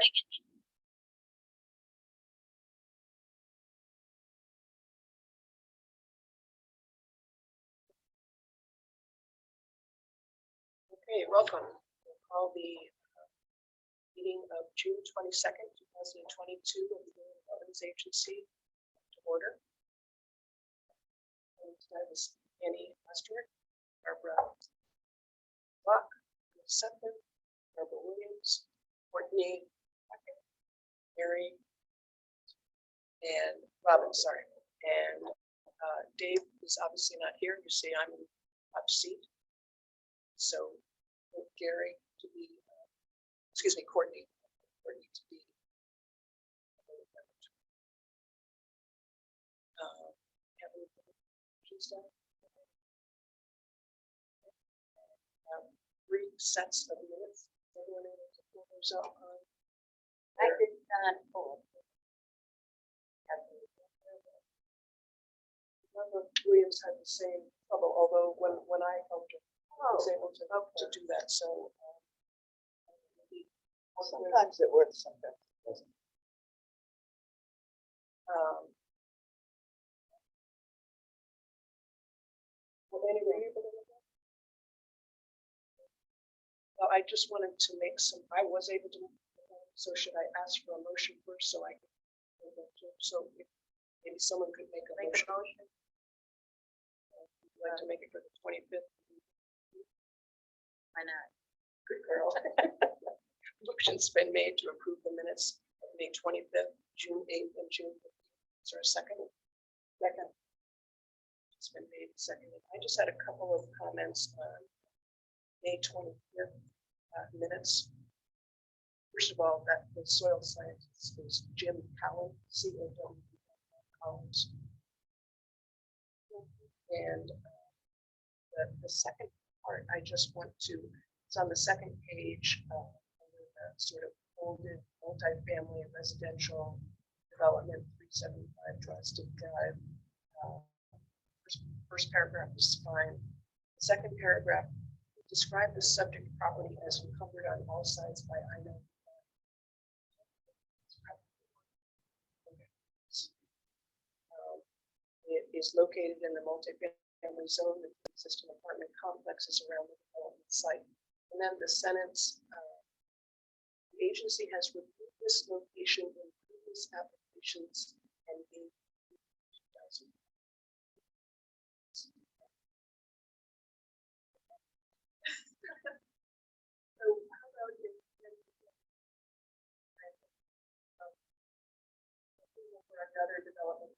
recording it. Okay, welcome. We'll call the meeting of June 22nd, 2022 of the Wetlands Agency to order. And that is Annie Lester, Barbara Locke, Sutton, Barbara Williams, Courtney, Mary, and Robin, sorry. And Dave is obviously not here. You see I'm in the hot seat. So Gary to be, excuse me, Courtney to be. Three sets of minutes. Everyone able to pull those up on. I did not pull. Remember, Williams had the same trouble, although when I helped her, I was able to do that. So sometimes it works, sometimes it doesn't. Well, anyway, well, I just wanted to make some. I was able to. So should I ask for a motion first, so I can? So if maybe someone could make a motion. Would like to make it for the 25th. Why not? Good girl. Motion's been made to approve the minutes of May 25th, June 8th, and June 15th. Is there a second? Second. It's been made seconded. I just had a couple of comments on May 25th minutes. First of all, that the soil scientist is Jim Cowan, C-O-W Collins. And the second part, I just want to, it's on the second page, sort of folded multifamily residential development 375 Drastic Drive. First paragraph is fine. The second paragraph, describe the subject property as encumbered on all sides by I-9. It is located in the multifamily zone. The existing apartment complexes around the development site. And then the sentence, the agency has reviewed this location in previous applications and in 2000. So how about if another development?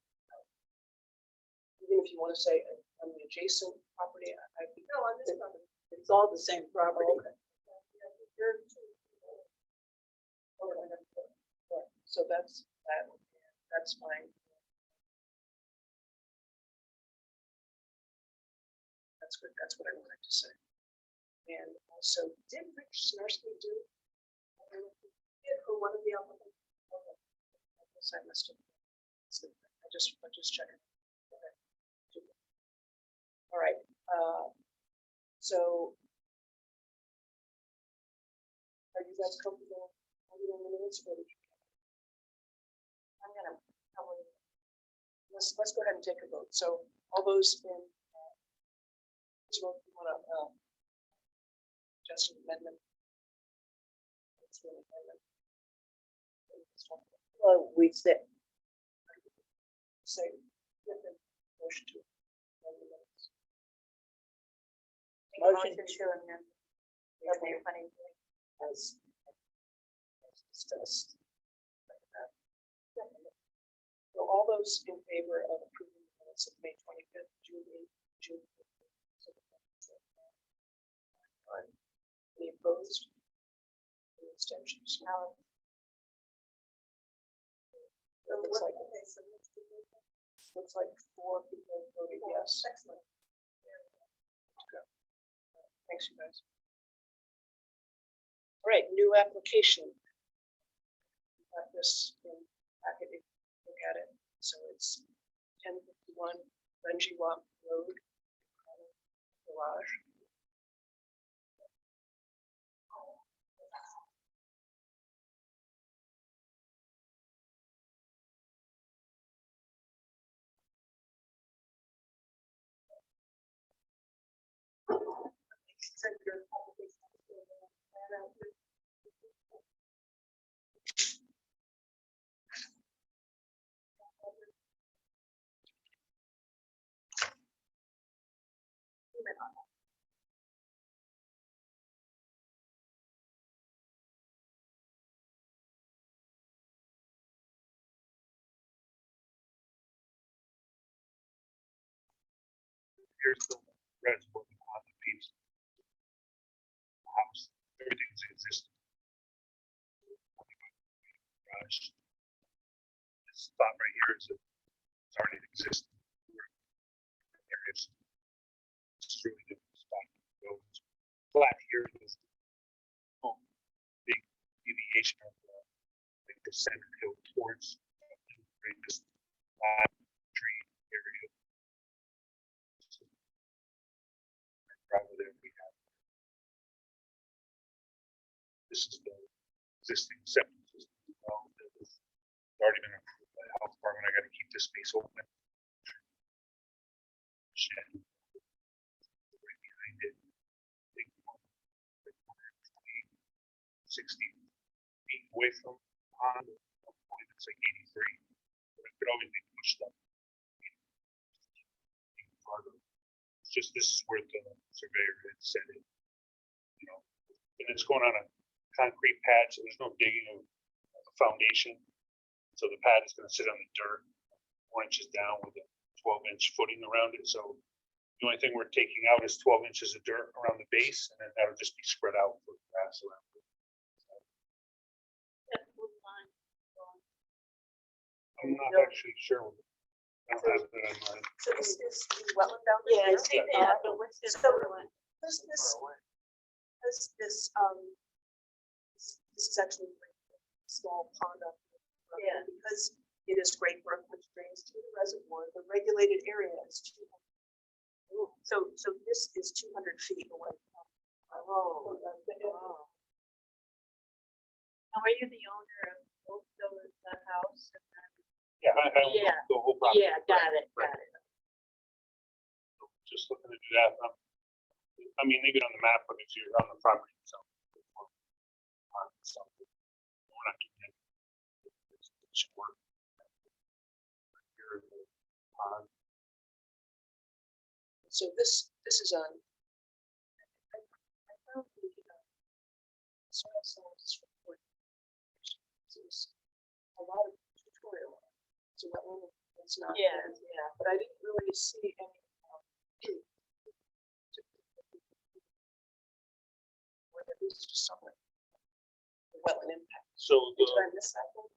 Even if you want to say on the adjacent property, I think no, on this property. It's all the same property. Oh, okay. So that's that. That's fine. That's good. That's what I wanted to say. And also, did Rich Snarsky do? For one of the applicants? Okay. I guess I missed it. I just checking. Okay. All right. So, are you guys comfortable in the minutes? Or I'm gonna probably let's go ahead and take a vote. So, all those in you want to just an amendment? It's really amendment. Well, we said Say motion to amend the minutes. motion to amend. as discussed. So all those in favor of approving the minutes of May 25th, June 8th, June 15th. Any opposed? Any abstentions? Looks like 4 people voted yes. Excellent. Thanks, you guys. All right, new application. We got this in packet. If you look at it. So it's 1051 Bungee Walk Road, Garage. Here's the reservoir on the piece. House, everything's existing. Garage. This spot right here is it's already existing. Areas. It's a really different spot. Flat here is big deviation of the center hill towards this flat tree area. Rather than we have. This is the existing septic system. Well, it's already been approved by the health department. I got to keep this space open. Shed. Right behind it. Big one. 60 feet away from the pond. It's like 83. But it could always be pushed up. Even farther. It's just this is where the surveyor had said it. You know, and it's going on a concrete pad, so there's no digging of a foundation. So the pad is going to sit on the dirt 4 inches down with a 12-inch footing around it. So the only thing we're taking out is 12 inches of dirt around the base, and then that'll just be spread out for grass around it. I'm not actually sure. I don't have it on mine. So this is the wetland boundary. Yeah, I see that, but what's this So- other one? This is actually a small pond up. here, Yeah. Because it is Great Brook, which drains to the reservoir, the regulated area is 200. So this is 200 feet away. Oh. Now, are you the owner of both those, the house? And Yeah, I own Yeah. the whole then- property. Yeah, got it, Right. got it. Just looking to do that. I mean, leave it on the map, but if you're on the property itself. We're not doing it. It should work. Here in the pond. So this is on. I found the soil science report. There's a lot of tutorial. So wetland, it's not. Yeah, yeah. But I didn't really see any. Where there is just somewhere. The wetland impact. So Did I the, miss that one?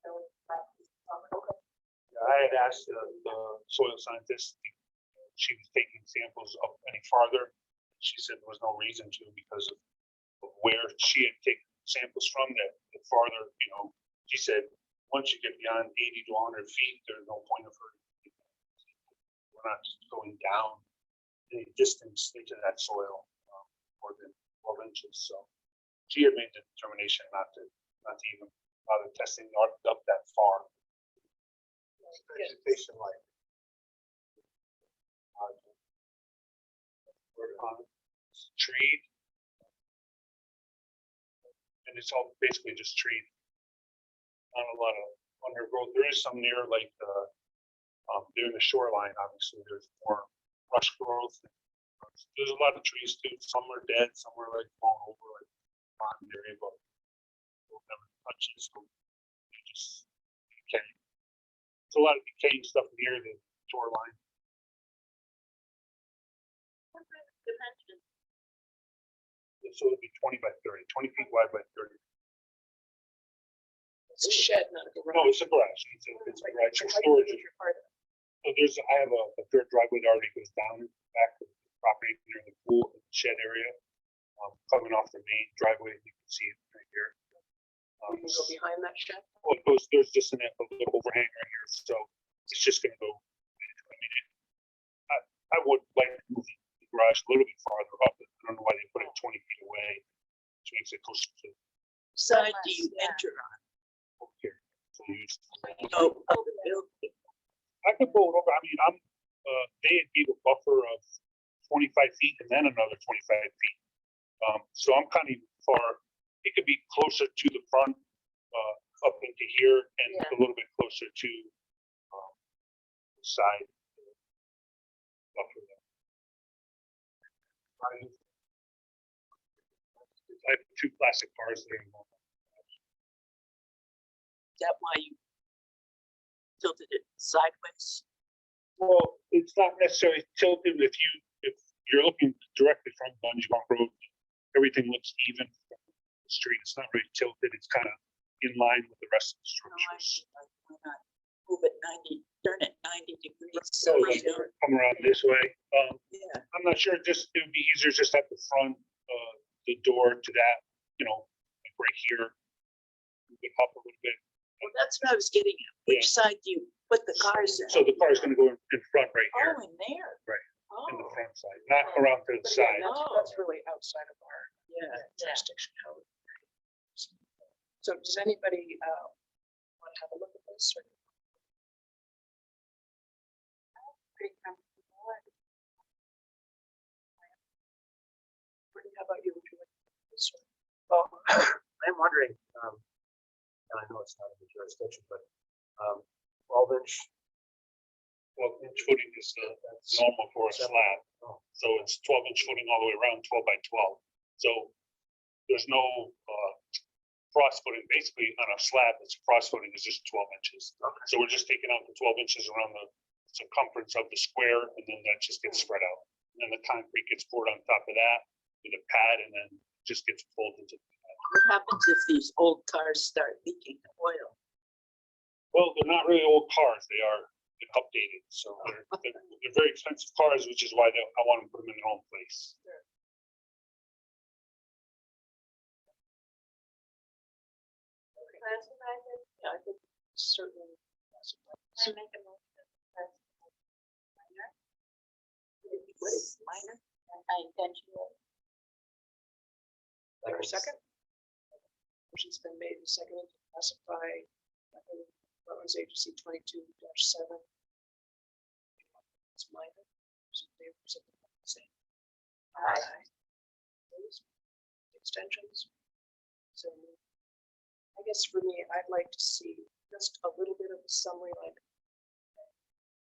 Okay. I had asked the soil scientist, she was taking samples up any farther. She said there was no reason to because of where she had taken samples from that the farther, you know, she said, once you get beyond 80 to 100 feet, there's no point of her. We're not going down any distance into that soil more than 12 inches. So she had made the determination not to even bother testing up that far. Vegetation like. Treed. And it's all basically just treed. Not a lot of undergrowth. There is some near like near the shoreline, obviously there's more brush growth. There's a lot of trees too. Some are dead, some are like falling over like pond area, but we'll never touch it. So you just decay. There's a lot of decaying stuff near the shoreline. What kind of dimension? So it'd be 20 by 30, 20 feet wide by 30. It's a shed, not a garage. No, it's a garage. It's a garage for storage. So I have a dirt driveway that already goes down back to the property near the pool and shed area. Coming off the main driveway, you can see it right here. You can go behind that shed. Well, it goes, there's just a little overhang right here, so it's just gonna go. I mean, I would like to move the garage a little bit farther up. I don't know why they put it 20 feet away, which makes it closer to Side do you Yeah. enter on? over here. So you use, Oh, of the building. I could pull it over. I mean, they had gave a buffer of 25 feet and then another 25 feet. So I'm kind of far, it could be closer to the front, up into here and Yeah. a little bit closer to, the side. Buffer there. I have two classic cars there. Is that why you tilted it sideways? Well, it's not necessarily tilted if you're looking directly from Dungy Bunk Road, everything looks even from the street. It's not really tilted. It's kind of in line with the rest of the structures. Why not move it 90, turn it 90 degrees? So like come around this way. Yeah, I'm not sure, just, it would be easier just at the front, the door to that, like right here. Move it up a little bit. well, that's what I was getting at. Which side do you put the cars in? So the car's gonna go in front right here, Oh, in there? Right. Oh, in the front side, not around to the But yeah, side. that's really outside of our yeah. jurisdiction. So does anybody, want to have a look at this? Or- Pretty comfortable. Brittany, how about you? Would you like to look at this? Or- Well, I'm wondering, and I know it's not in the jurisdiction, but 12-inch. 12-inch footing is normal for a slab. Oh. So it's 12-inch footing all the way around, 12 by 12. So there's no cross footing. Basically, on a slab, it's cross footing is just 12 inches. Okay. So we're just taking out the 12 inches around the circumference of the square, and then that just gets spread out. And then the concrete gets poured on top of that with a pad, and then just gets pulled into. What happens if these old cars start leaking oil? Well, they're not really old cars. They are updated, so they're very expensive cars, which is why I want to put them in their own place. Classify it, Yeah, I think certainly. I make a motion. to classify minor. What is minor? Intentional. Like a second? Motion's been made and seconded to classify Wetlands Agency 22-7. It's minor. Those in favor, signify by saying aye. Opposed? Extensions? So I guess for me, I'd like to see just a little bit of a summary, like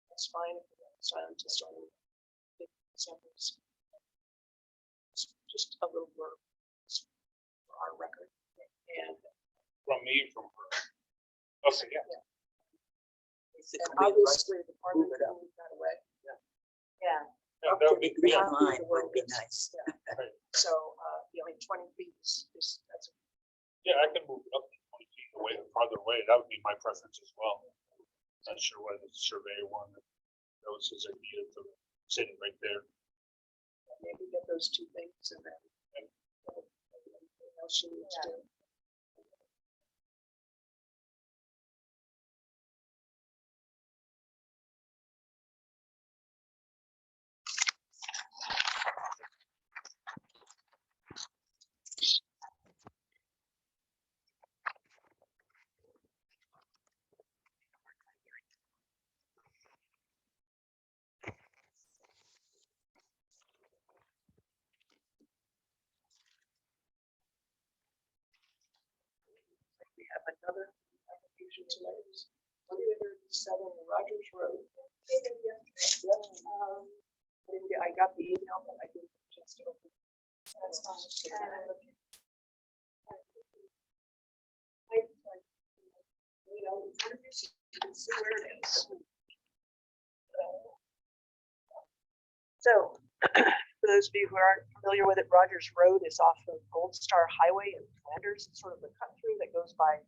that's fine if the scientists on big samples. Just a little blurb for our record. And From me, from her. Okay, yeah. Basically, And obviously, the department Move it can up. move that away. Yeah. Yeah, up that to would the be, green Not line the would be roads. nice. So, I mean, 20 feet is, that's, yeah, I can move it up to 20 feet away, farther away. That would be my preference as well. Not sure why the surveyor wanted, that was his idea to sit it right there. maybe get those two things and then. Anything else you need to do. We have another application tonight. 137 Rogers Road. I got the email, but I didn't just open. That's fine. You know, you can see where it is. So, for those of you who aren't familiar with it, Rogers Road is off of Gold Star Highway in Flanders. It's sort of the cut through that goes by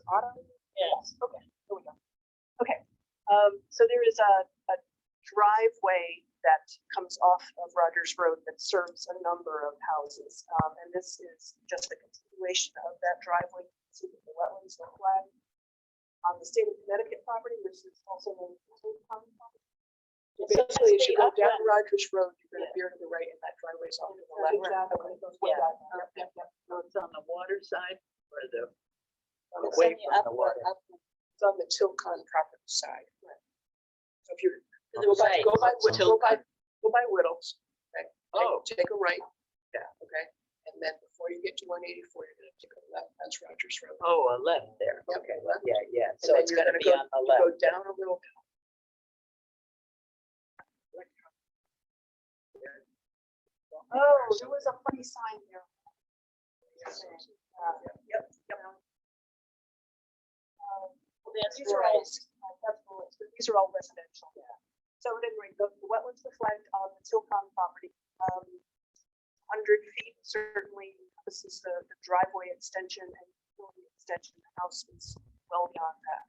Autumn. Yes. Okay, here we go. Okay, so there is a driveway that comes off of Rogers Road that serves a number of houses. And this is just a continuation of that driveway. See the wetlands are flagged. On the state of Connecticut property, this is also known as the county property. So basically, as you go down Rogers Road, you're gonna veer to the right and that driveway's off to the left. Exactly. Yeah. So it's on the water side or the It's away on from the water? It's on the Tilcon property side. So if you're, To the right. go by Whittles, okay? Oh. Take a right. Yeah. Okay, and then before you get to 184, you're gonna take a left, that's Rogers Road. Oh, a left there. Yep, Okay, left. yeah, yeah. And So then it's you're gonna gonna be on the left. Go down a little. Oh, there was a funny sign there. Yep, yep. These are all, these are all residential. So at any rate, the wetlands were flagged on the Tilcon property. 100 feet certainly, this is the driveway extension and building extension, the house is well beyond that.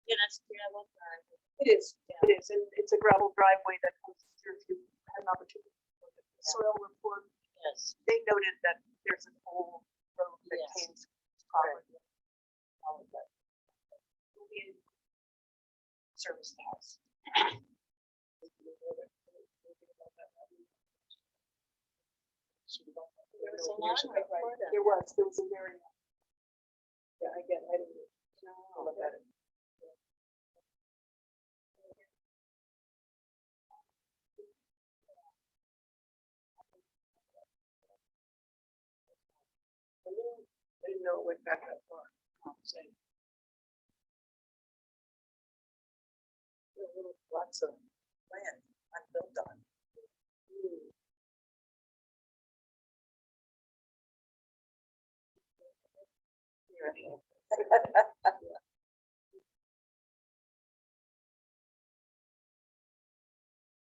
Yeah, that's gravel driveway. It is, and it's a gravel driveway that comes through, if you had an opportunity to look at the soil report, Yes. they noted that there's an old road that Yes. came to this property. All of that. Will be service the house. There was a lot before that. There was a very. Yeah, again, I didn't look at it. I didn't know it went back that far. Same. Lots of land unbuilt on.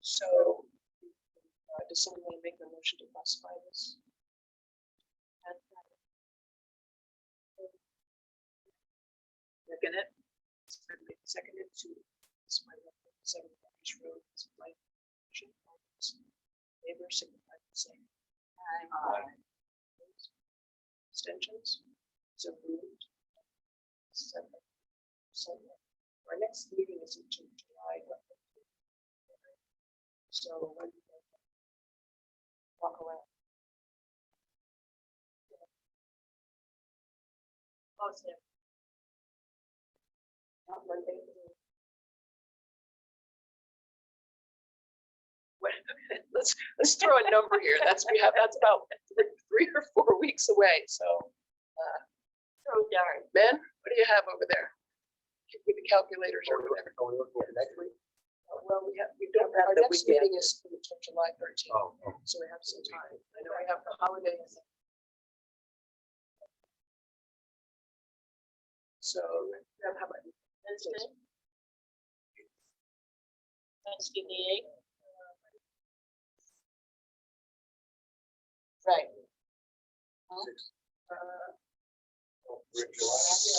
So, does someone want to make a motion to classify this? Second it. Seconded to classify 7 Rogers Road as a light commission. Neighbors signify by saying aye. Abstentions? So moved. So our next meeting is in July. So when you walk around. Oh, it's there. Not Monday. Well, let's throw a number here. That's about 3 or 4 weeks away. So, Oh, darn. Ben, what do you have over there? Give me the calculators or whatever. Are we looking at next week? Well, we don't have our the next weekend. meeting is until July 13th, Oh, so we have some time. I know we have the holidays. So, how about Wednesday? Wednesday the 8th? right? Six.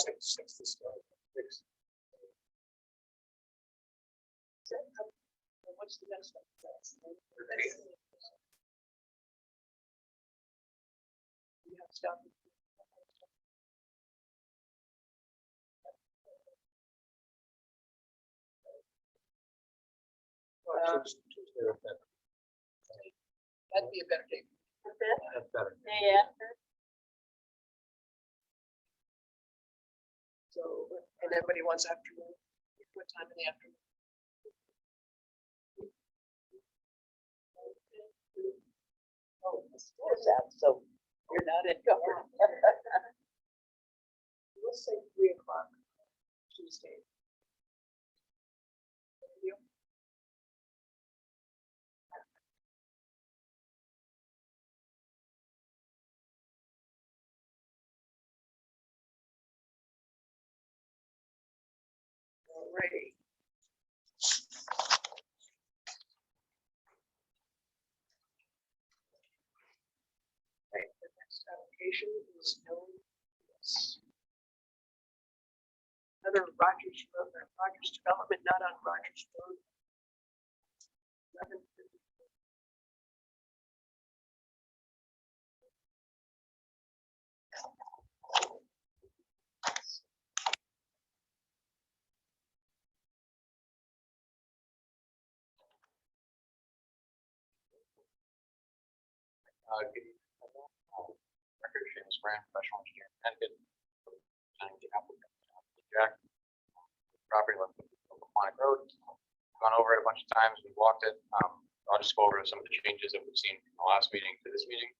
Six. Six to start. Six. What's the next one? You have stuff. Tuesday or better. That'd be a better day. That's better. Day after? So, and everybody wants afternoon. What time in the afternoon? Oh, the school's out, so you're not in government. Let's say 3 o'clock Tuesday. Alrighty. Right, the next application is known as another Rogers Road, Rogers development, not on Rogers Road. 1150. Good evening. Record James Grant, professional engineer, Connecticut. I'm the applicant, Jack. property, like Quonic Road. Gone over it a bunch of times, we walked it. I'll just go over some of the changes that we've seen from the last meeting to this meeting.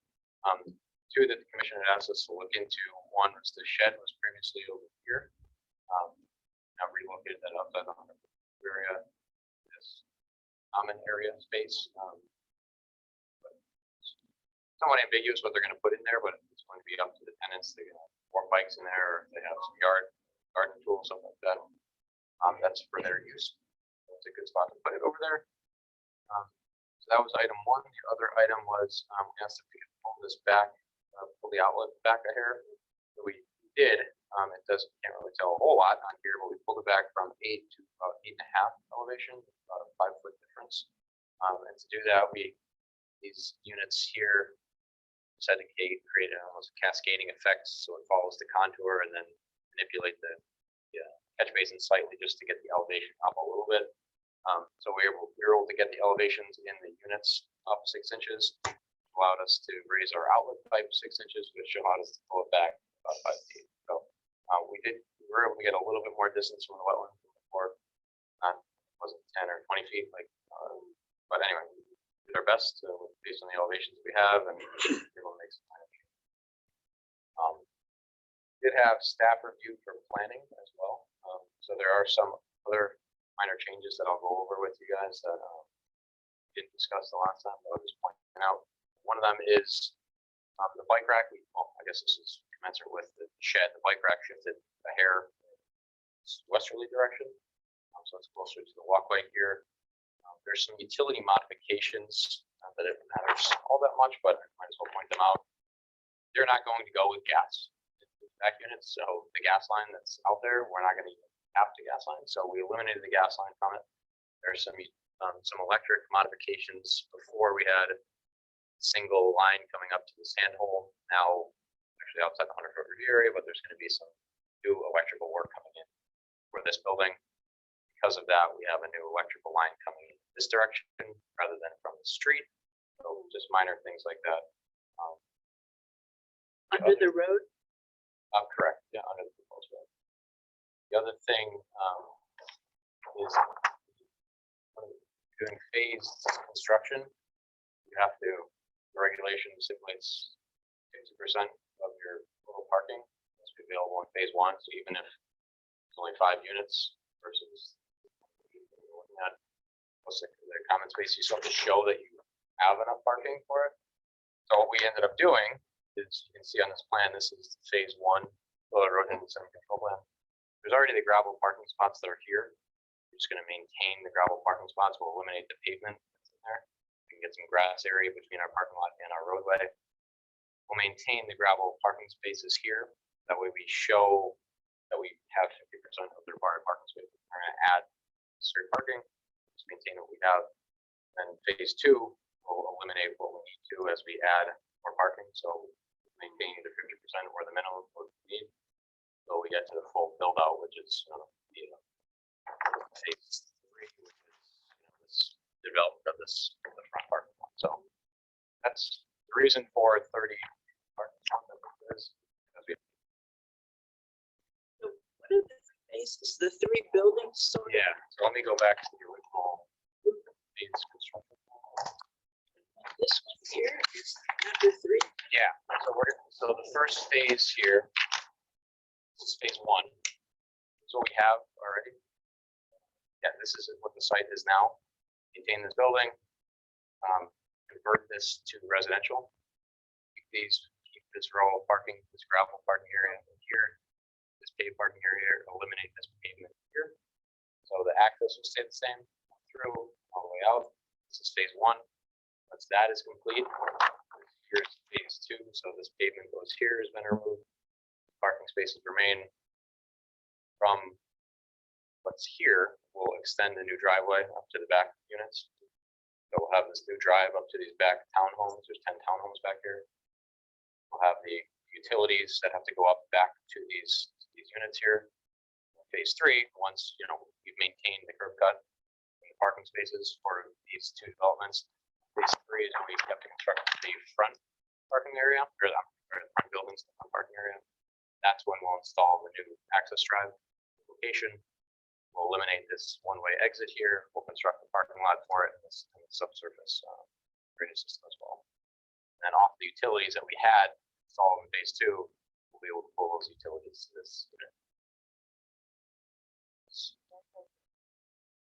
Two that the commission had asked us to look into. One was the shed was previously over here. Now relocated that outside the area, this common area space. Somewhat ambiguous what they're going to put in there, but it's going to be up to the tenants. They're going to have more bikes in there, or if they have some garden tools, something like that. That's for their use. It's a good spot to put it over there. So that was item one. The other item was we asked if we could pull this back, pull the outlet back a hair. So we did. Can't really tell a whole lot on here, but we pulled it back from 8 to about 8.5 elevation, about a 5-foot difference. And to do that, these units here decided to create almost a cascading effect, so it follows the contour and then manipulate the catch basin slightly just to get the elevation up a little bit. So we were able to get the elevations in the units up 6 inches, allowed us to raise our outlet pipe 6 inches, which allowed us to pull it back about 5 feet. So we were able to get a little bit more distance from the wetland before. Wasn't 10 or 20 feet, but anyway, we did our best based on the elevations we have, and able to make some kind of change. Did have staff review for planning as well. So there are some other minor changes that I'll go over with you guys that we didn't discuss the last time, but I'll just point out. One of them is the bike rack. I guess this is commensurate with the shed. The bike rack shifted a hair westerly direction, so it's closer to the walkway here. There's some utility modifications that it matters all that much, but I might as well point them out. They're not going to go with gas back units, so the gas line that's out there, we're not going to have the gas line, so we eliminated the gas line from it. There's some electric modifications. Before we had a single line coming up to the sand hole, now actually outside the 100-foot review area, but there's going to be some new electrical work coming in for this building. Because of that, we have a new electrical line coming in this direction rather than from the street. So just minor things like that. Under the road? Correct. Yeah, under the proposed road. The other thing is doing phased construction. You have to, the regulation stipulates 50% of your total parking must be available in phase 1. So even if it's only 5 units versus looking at what's the common space, you still have to show that you have enough parking for it. So what we ended up doing is, you can see on this plan, this is phase 1 road and center control plan. There's already the gravel parking spots that are here. We're just going to maintain the gravel parking spots. We'll eliminate the pavement that's in there. We can get some grass area between our parking lot and our roadway. We'll maintain the gravel parking spaces here. That way we show that we have 50% of the required parking spaces. We're going to add street parking, just maintain what we have. And phase 2 will eliminate what we need to as we add more parking. So maintain the 50% or the minimum what we need. So we get to the full build out, which is phase 3, which is this development of the front parking lot. So that's the reason for 30 parking lots. So what are the phases? The 3 buildings? Yeah. So let me go back to the original phase construction. This one here is number 3. Yeah. So the first phase here. This is phase 1. So we have already. Yeah, this is what the site is now. Maintain this building, convert this to residential. Keep this row of parking, this gravel parking area here, this paved parking area, eliminate this pavement here. So the access will stay the same through all the way out. This is phase 1. Once that is complete, here's phase 2. So this pavement goes here, has been removed. Parking spaces remain. From what's here, we'll extend the new driveway up to the back units. So we'll have this new drive up to these back townhomes. There's 10 townhomes back here. We'll have the utilities that have to go up back to these units here. Phase 3, once we've maintained the curb cut and the parking spaces for these 2 developments. Phase 3 is when we have to construct the front parking area, or the front buildings, the front parking area. That's when we'll install the new access drive location. we'll eliminate this one-way exit here, we'll construct a parking lot for it, and this and the subsurface drainage system as well. And then off the utilities that we had installed in phase 2, we'll be able to pull those utilities to this unit.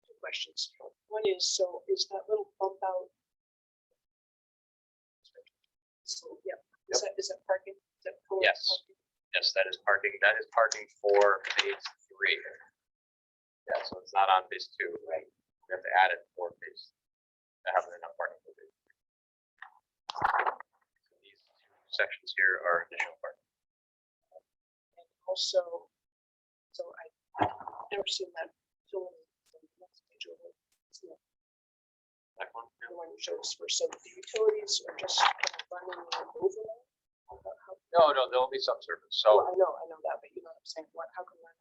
Two questions. One is, so is that little bump out? So, yeah, is that parking? Is that full Yes. parking? Yes, that is parking. That is parking for phase 3. Yeah, so it's not on phase 2, right? We have to add it for phase to have enough parking for phase 3. So these two sections here are additional parking. And also, so I've never seen that utility. That one? The one you showed us first, so the utilities are just kind of running over. No, there'll be subsurface. So I know that, but you know what I'm saying, how can that?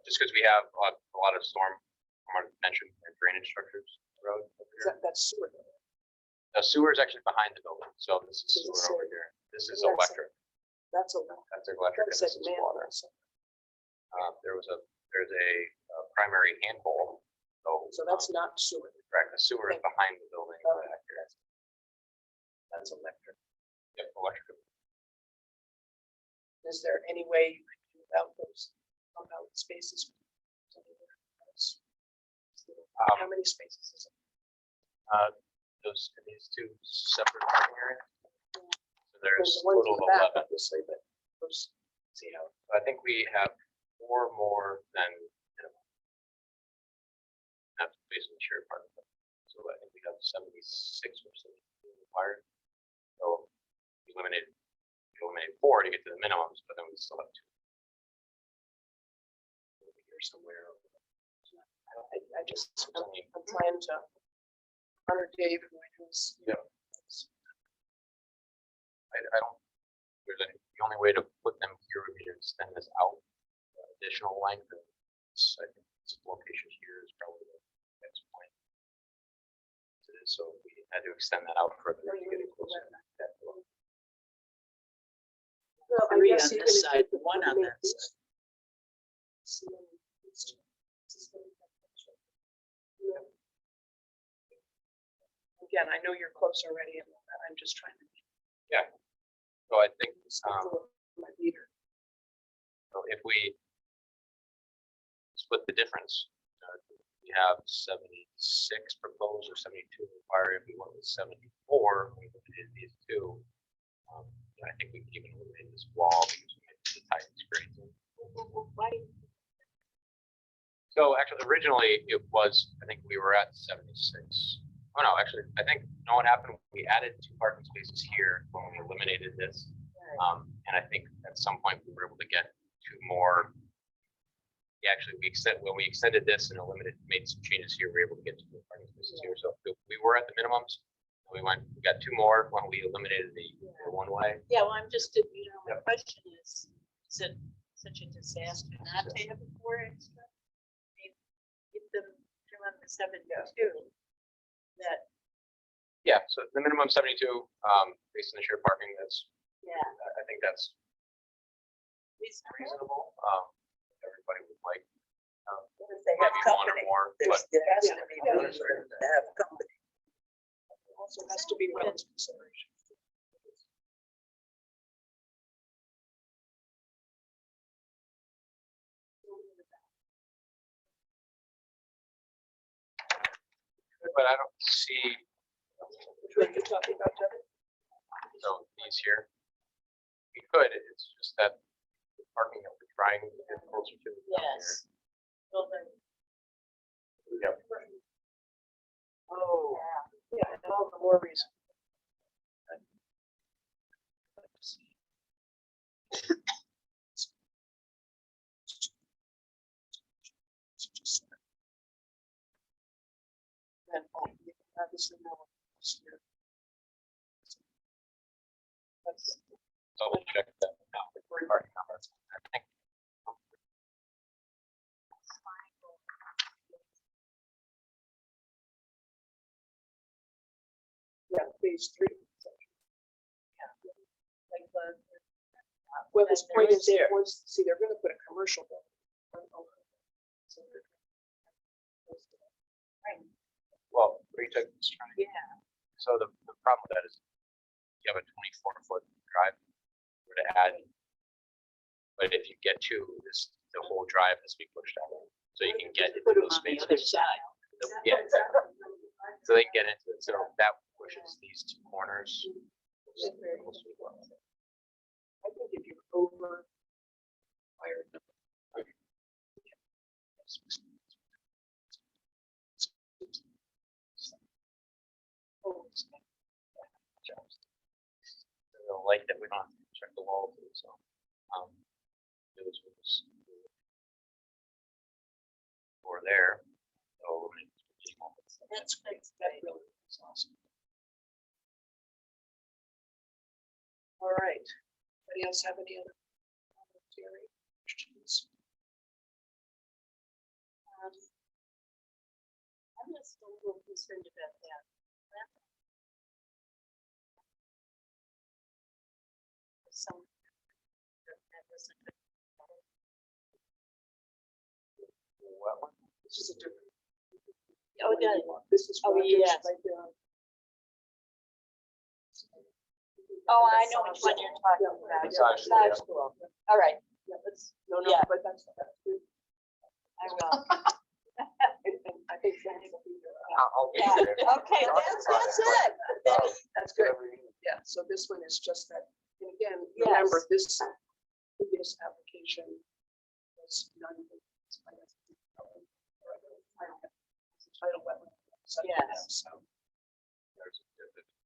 just because we have a lot of storm retention and drainage structures on the road over here. That's sewer. The sewer is actually behind the building, so this is Does it sewer over say- here. This is That's electric. That's a lot. That's electric, and That said this is man. water. There's a primary handhole. So that's not sewer. Correct. The sewer is behind the building. Okay. Back here. That's electric. Yep, electric. Is there any way you could do without those compound spaces? How many spaces is it? These two separate parking areas. So there's The a ones in total the of back, 11. obviously, but those, see how, I think we have 4 more than minimum. That's basically shared parking. So I think we have 76 or so required. So we eliminated 4 to get to the minimums, but then we still have 2. Over here somewhere. I just, I'm trying to honor Dave and my house. Yeah. I don't, the only way to put them here would be to extend this out additional length. And I think this location here is probably the next point. So we had to extend that out further to get it closer. Well, I 3 guess on even this if side, you could 1 on make that this- side. Again, I know you're close already, and I'm just trying to. So I think My meter. so if we split the difference, we have 76 proposed or 72 required. If we went with 74, we eliminated these 2. I think we can even eliminate this wall because we made the tight screens. So actually, originally it was, I think we were at 76. Oh no, actually, I think, you know what happened? We added 2 parking spaces here when we eliminated this. And I think at some point we were able to get 2 more. Yeah, actually, when we extended this and made some changes here, we were able to get 2 more parking spaces here. So we were at the minimums. We got 2 more when we eliminated the one-way. Yeah, well, I'm just, my question is it such a disaster not to have a 4 extra? I mean, Get them to run the 72. That, Yeah, so the minimum 72, based on the shared parking, I think that's reasonable. Everybody would like They have maybe 1 or company. more, There's, but there has to be Yeah. room for them to have company. Also has to be relative consideration. but I don't see. Which one you're talking about, Devin? So these here, we could, it's just that the parking that we're trying to get closer to. is down here. yes. Well, then, Yep. Oh, yeah, and all the more reason. And obviously no one else here. That's, Double check that now, the parking numbers. I think yeah, phase 3. like the. Well, this point is, there. see, they're gonna put a commercial building. Well, we took, Yeah. so the problem with that is you have a 24-foot drive where to add. But if you get to this, the whole drive has to be pushed out, so you can get into Put them those on the spaces. other side. Yeah, exactly. So they can get into it, so that pushes these two corners. I think if you're over. Fire. The light that we don't check the wall too, so, it was or there, so. That's great. That really is awesome. All right. Anybody else have any other comments, Jerry? Questions? I'm just a little concerned about that. Some. This is a different. Oh, yeah. This is. Oh, Rogers yes. right there. Oh, I know which one you're talking about. Massage school, Massage yeah. school. All right, Yeah, that's, no, no, Yeah. but that's good. I will. And I think that's. I'll get Yeah, you there. okay, that's it. That's good. Yeah, so this one is just that, and again, remember, this previous application was none. It's a title wetland. Yes. So,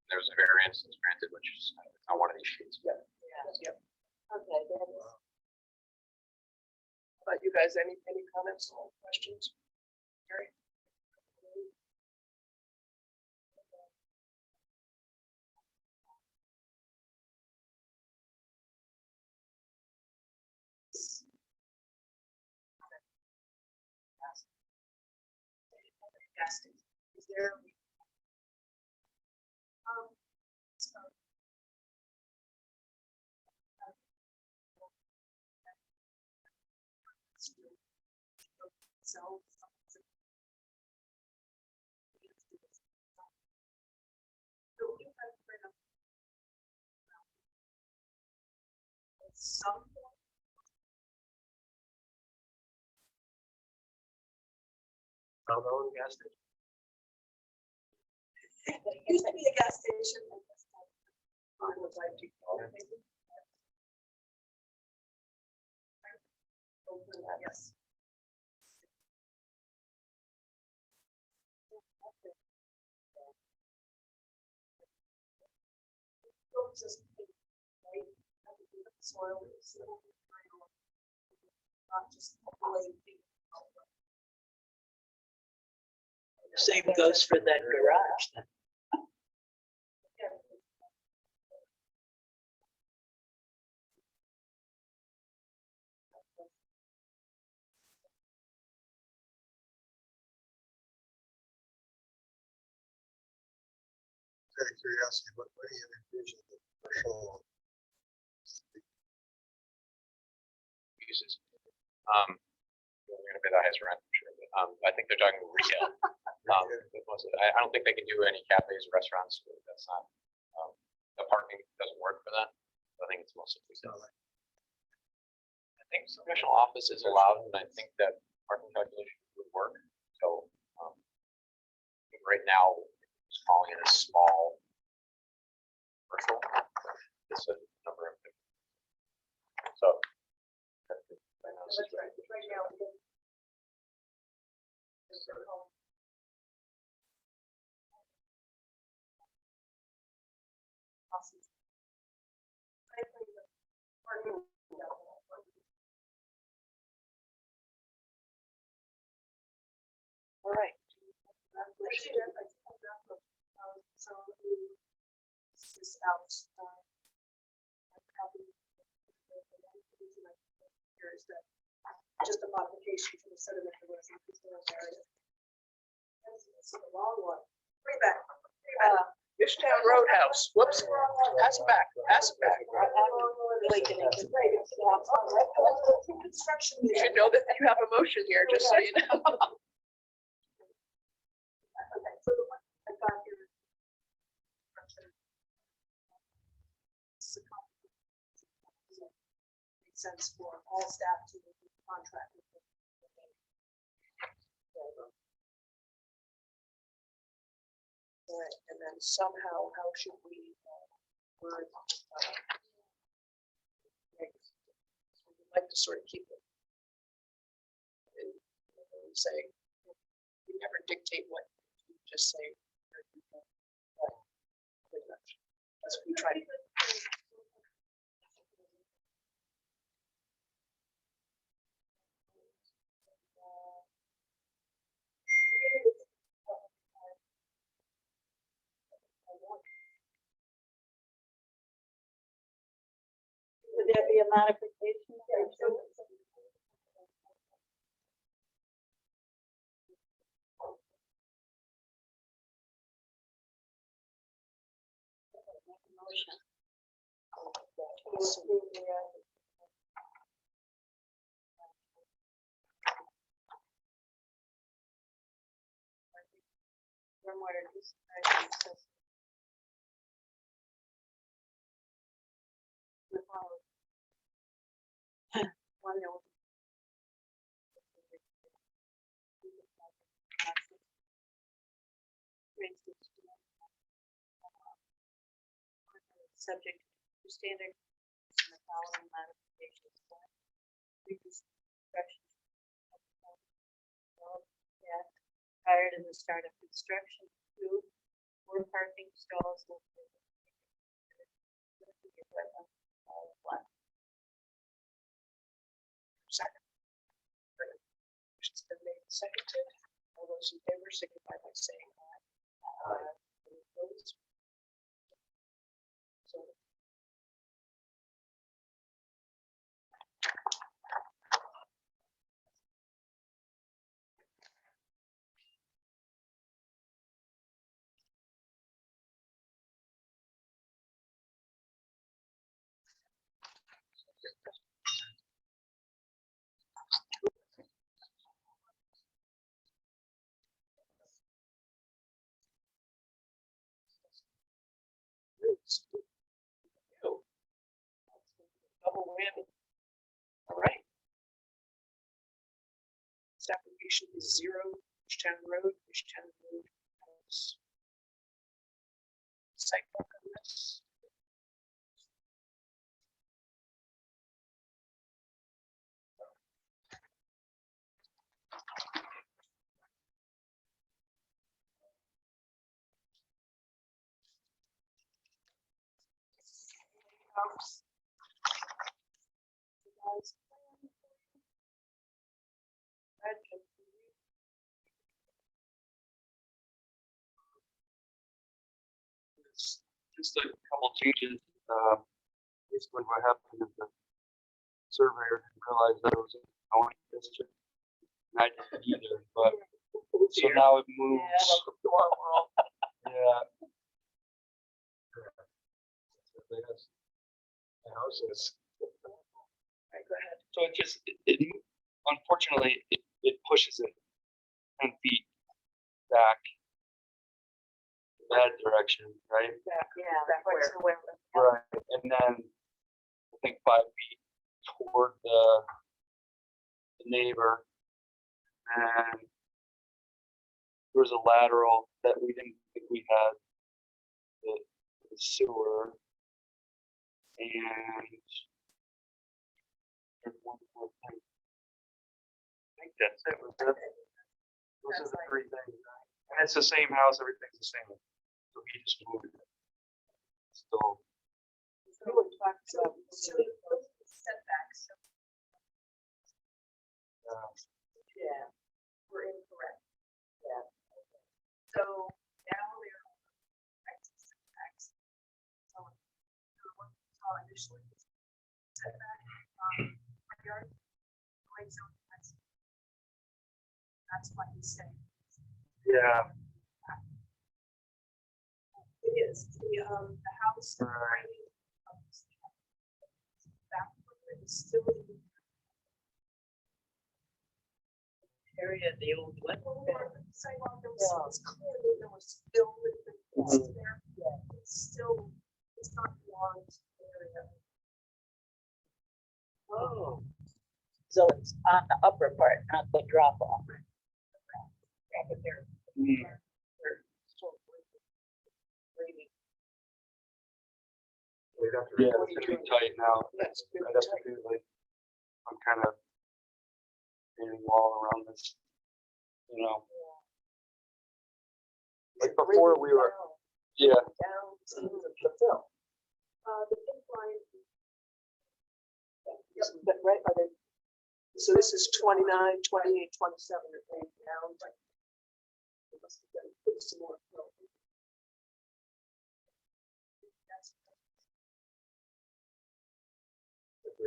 There's a variance that's granted, which is on one of these sheets. yeah, Yeah. yeah. Okay, that is. But you guys, any comments or questions? Gary? Is there? Some. Own gas station. It used to be a gas station. Yes. Just soil is not just. Same goes for that garage. Out of curiosity, what do you envision the commercial? Uses. We're gonna pay the highest rent, I'm sure, but, I think they're talking retail. But mostly, I don't think they can do any cafes, restaurants, that's not, the parking doesn't work for that. So I think it's mostly retail. I think commercial office is allowed, and I think that parking calculation would work, so, I think right now, it's calling it a small commercial. It's a number of different. So. I know this is right. Right now. All right. So this is out. Here is that just a modification to the sediment that was in this area. It's a long one. Way back. Fishtown Roadhouse, whoops, pass it back, pass it back. You should know that you have a motion here, just so you know. Okay, so the one I got here. Makes sense for all staff to contract with them. Right, and then somehow, how should we word? We'd like to sort of keep it. And say, we never dictate what, we just say. Pretty much. That's what we try to. Would there be a modification? Motion. Stormwater discharge system. One that was. Subject to standard and the following modifications. Construction. Yeah, prior to the start of construction, 2, 4 parking stalls. Second. Motion's been made and seconded. All those in favor signify by saying aye. Aye. Any opposed? So. Double whammy. All right. This application is 0 Fishtown Road, Fishtown Road House. Sidewalk on this. House. Guys, plan. It's just a couple changes. Basically what happened is the surveyor didn't realize that it was a county district. And I didn't either, but so now it moves. Yeah. Yes. The houses. Right, go ahead. So it just, unfortunately, it pushes it 10 feet back that direction, right? Yeah, towards the window. Right, and then I think 5 feet toward the neighbor, and there was a lateral that we didn't think we had the sewer, and there's one more thing. I think that's it. Those are the 3 things, and it's the same house. Everything's the same. So he just moved it. Still. Setbacks. Yeah. Were incorrect. Yeah. So now they're setbacks. So initially setback front yard. Right, so that's what he's saying. Yeah. It is, the house. and the Right. framing of the back of it is still in the Area of the old wetland. sidewalk, there was clearly there was still with there. It's still, it's not beyond the area. Oh. So it's on the upper part, not the drop off. Yeah, but they're Mm. sort of breathing. We'd have to. Yeah, it's gonna be tight now. That's good. I'd have to do like, I'm kind of painting wall around this, you know, like before we were, yeah, Down to the fill. The pink line. Isn't that right? Are they? So this is 29, 28, 27 are going down. They must have done- put some more fill.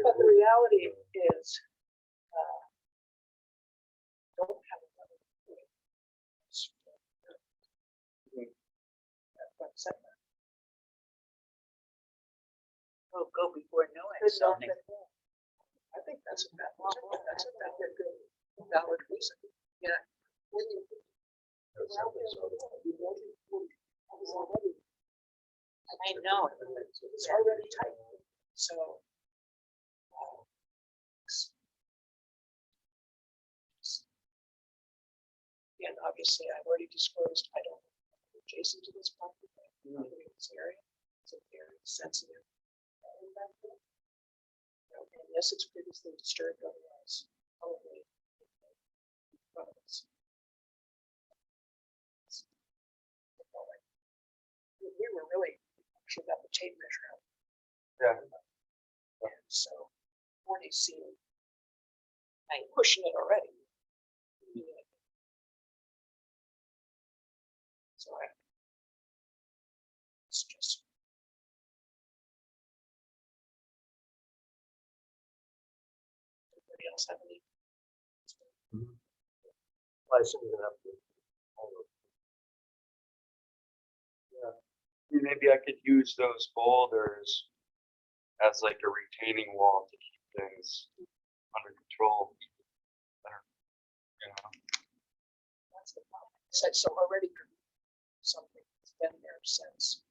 But the reality is, don't have another. Front setback. Oh, go before no Good zoning. enough. I think that's a good, valid reason. Yeah. When you- That's something, so I was already, I know. it's already tight, so. And obviously, I've already disclosed, I don't live adjacent to this property. I live in this area, it's a very sensitive. area. Unless it's previously disturbed, otherwise, probably. We were really, actually got the tape measure out. yeah. And so, 40 seemed, I'm pushing it already. So it's just. Anybody else have any? I assume you're gonna have to. Maybe I could use those boulders as like a retaining wall to keep things under control. You know, That's the problem. So already something that's been there since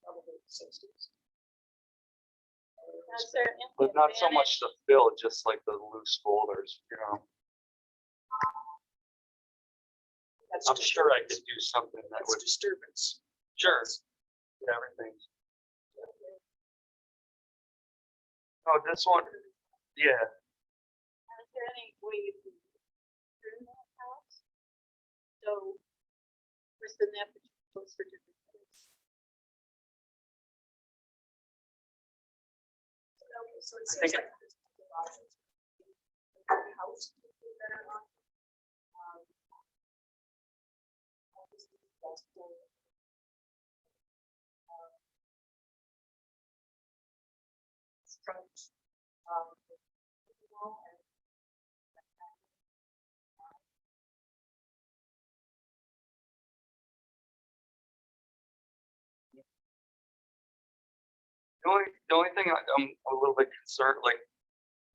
probably the 60s. Is there any but not so advantage- much the fill, just like the loose boulders, you know. That's I'm sure I disturbance. could do something that That's would, disturbance. sure, yeah, everything. Oh, this one, yeah, Is there any way you can turn that house? So, where's the net closer to the place? Okay, so it I seems think like there's a lot of options. The house would be better on. Obviously, that's for, front, wall and the only thing I'm a little bit concerned, like,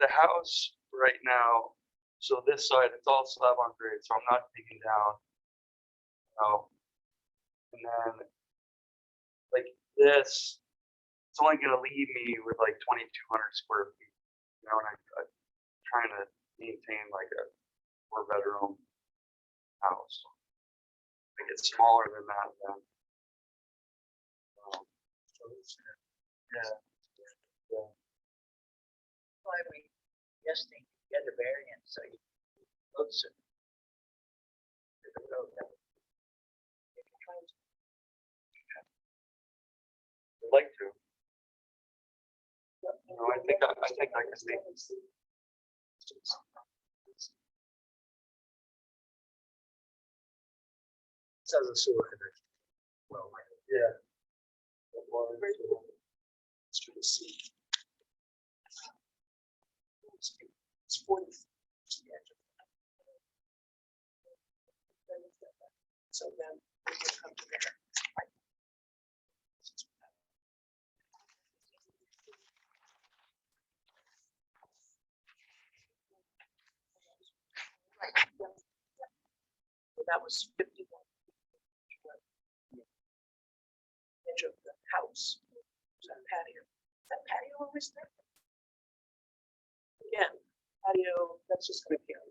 the house right now, so this side, it's all slab on grade, so I'm not digging down. And then, like, this, it's only gonna leave me with like 2,200 square feet, you know, and I'm trying to maintain like a 4-bedroom house. If it gets smaller than that, then. Yeah. Why we suggesting get a variance, so you closer. To the road. I'd like to. You know, I think I can make Says a sewer connection. Well, yeah. Let's try to see. It's 40. So then we will come to there. that was 51. Edge of the house, was that patio. Is that patio always there? Again, patio, that's just gonna carry.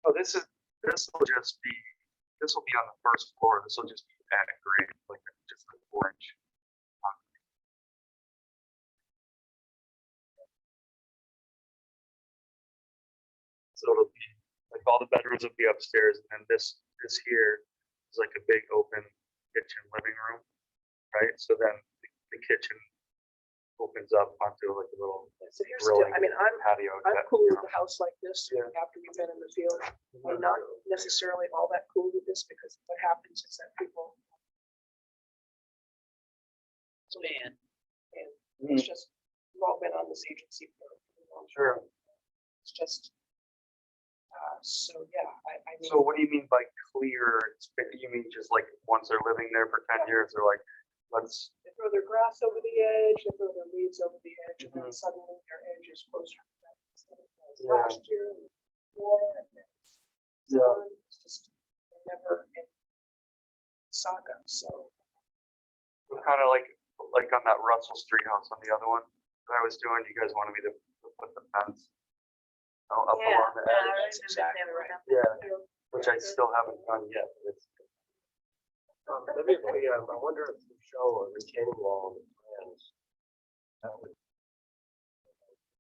Oh, this will just be, this will be on the first floor. This will just be at grade, like just a 4-inch. So it'll be like all the bedrooms will be upstairs, and then this here is like a big open kitchen living room, right? So then the kitchen opens up onto like a little So here's, grilling I mean, I'm patio. I'm type, cool you with know. the house like this Yeah. after we've been in the field. I'm not necessarily all that cool with this because what happens is that people. Man, and it's just, we've all been on this agency for a long Sure. time. It's just. So, yeah, I mean. So what do you mean by clear? You mean just like once they're living there for 10 years, they're like, let's, They throw their grass over the edge, they throw their leaves over the edge, and then Mhm. suddenly their edge is closer to that. Instead of Yeah. last year, before, and then Yeah. it's just never in saga, so. kind of like on that Russell Street house on the other one that I was doing, you guys wanted me to put the fence up along the edge. That's exactly right. Yeah, which I still haven't done yet. It's, Maybe if we, I wonder if we show a retaining wall on the plans. That would.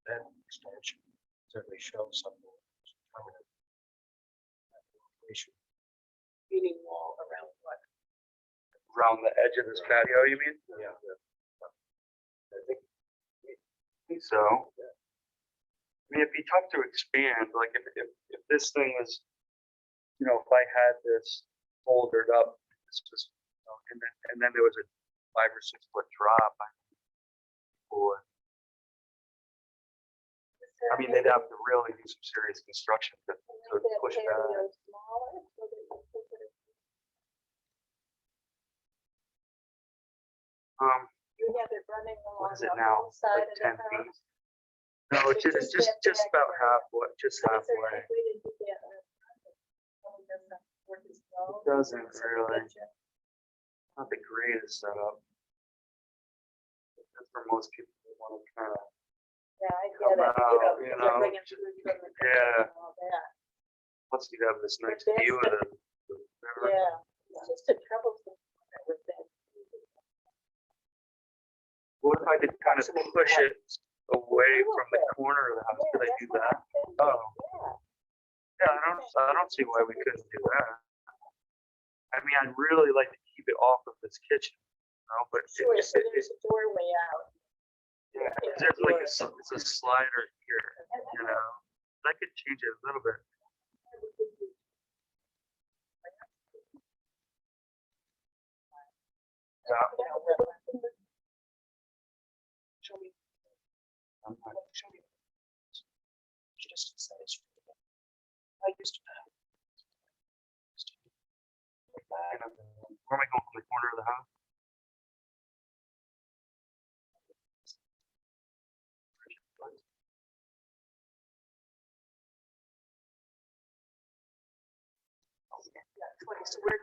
That extension certainly shows something. Permanent. Location. Meeting wall around what? around the edge of this patio, you mean? Yeah. I think so. I mean, it'd be tough to expand, like if this thing was, you know, if I had this folded up, this was, you know, and then there was a 5 or 6 foot drop, I mean, they'd have to really do some serious construction to push that. You have it running What along is it the now? whole side Like of 10 the feet? house. No, it's just about halfway, just halfway. If we didn't do that, probably doesn't work as well. It doesn't really. Not the greatest setup. That's for most people who want to kind of, Yeah, I Come get it, out, you you know, know. bringing food from the. Yeah. and all that. plus you have this nice that's view of the river. Yeah, it's just a troublesome with that. What if I did kind of push it away from the corner of the house? Could I do that? Oh, yeah, I don't see why we couldn't do that. I mean, I'd really like to keep it off of this kitchen, you know, but Sure, so there's a doorway out. yeah, 'cause there's like it's a slider here, you know. I could change it a little bit. Yeah. Show me. Show me. She just said it's. I used to. Where am I going from the corner of the house? Yeah, 20, so we're.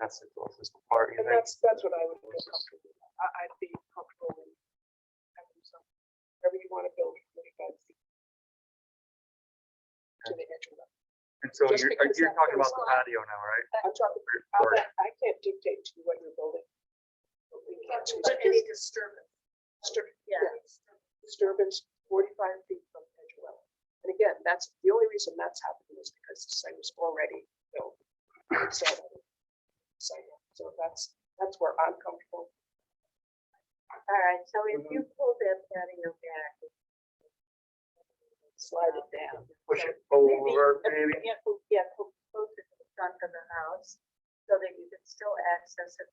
That's the closest part, you And think? that's what I would feel comfortable with. I'd be comfortable in having some, wherever you want to build, 45 feet. To the edge of it. And so Just because you're that talking about goes the on. patio now, right? I'm talking, Or- I can't dictate to you what you're building. We can't choose But any this- disturbance. Yeah. Disturbance 45 feet from the edge of well. And again, that's, the only reason that's happening is because the site was already built. So that's where I'm comfortable. All right, so if you pull that patio back. Slide it down. Push it Maybe- over, maybe? Yeah, closer to the front of the house, so that you can still access it.